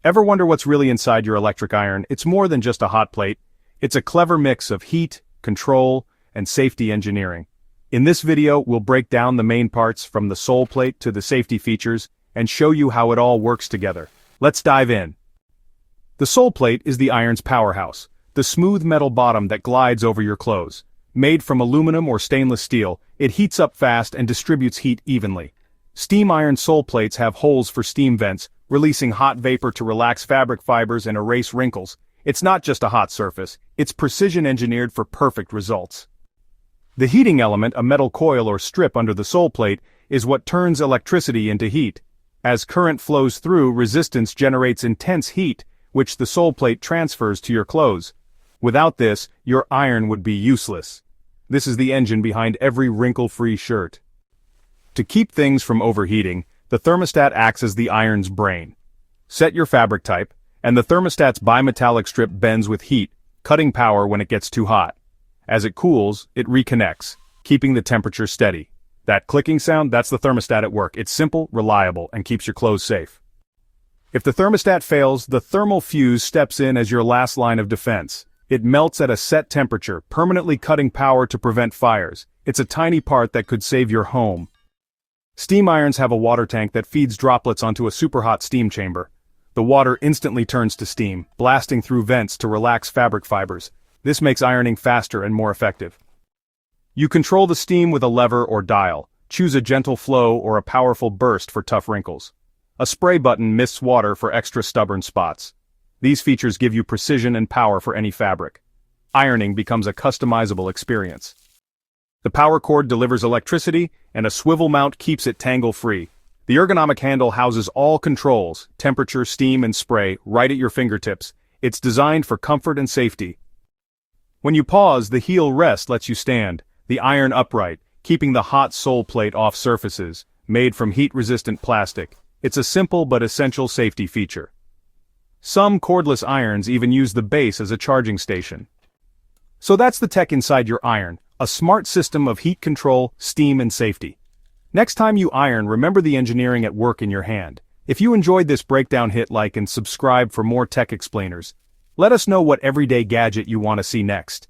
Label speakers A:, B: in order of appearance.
A: Ever wonder what's really inside your electric iron? It's more than just a hot plate. It's a clever mix of heat, control, and safety engineering. In this video, we'll break down the main parts from the sole plate to the safety features and show you how it all works together. Let's dive in. The sole plate is the iron's powerhouse, the smooth metal bottom that glides over your clothes. Made from aluminum or stainless steel, it heats up fast and distributes heat evenly. Steam iron sole plates have holes for steam vents, releasing hot vapor to relax fabric fibers and erase wrinkles. It's not just a hot surface, it's precision engineered for perfect results. The heating element, a metal coil or strip under the sole plate, is what turns electricity into heat. As current flows through, resistance generates intense heat, which the sole plate transfers to your clothes. Without this, your iron would be useless. This is the engine behind every wrinkle-free shirt. To keep things from overheating, the thermostat acts as the iron's brain. Set your fabric type, and the thermostat's bimetallic strip bends with heat, cutting power when it gets too hot. As it cools, it reconnects, keeping the temperature steady. That clicking sound, that's the thermostat at work. It's simple, reliable, and keeps your clothes safe. If the thermostat fails, the thermal fuse steps in as your last line of defense. It melts at a set temperature, permanently cutting power to prevent fires. It's a tiny part that could save your home. Steam irons have a water tank that feeds droplets onto a superhot steam chamber. The water instantly turns to steam, blasting through vents to relax fabric fibers. This makes ironing faster and more effective. You control the steam with a lever or dial. Choose a gentle flow or a powerful burst for tough wrinkles. A spray button mists water for extra stubborn spots. These features give you precision and power for any fabric. Ironing becomes a customizable experience. The power cord delivers electricity, and a swivel mount keeps it tangle-free. The ergonomic handle houses all controls, temperature, steam, and spray, right at your fingertips. It's designed for comfort and safety. When you pause, the heel rest lets you stand, the iron upright, keeping the hot sole plate off surfaces, made from heat-resistant plastic. It's a simple but essential safety feature. Some cordless irons even use the base as a charging station. So that's the tech inside your iron, a smart system of heat control, steam, and safety. Next time you iron, remember the engineering at work in your hand. If you enjoyed this breakdown, hit like and subscribe for more tech explainers. Let us know what everyday gadget you want to see next.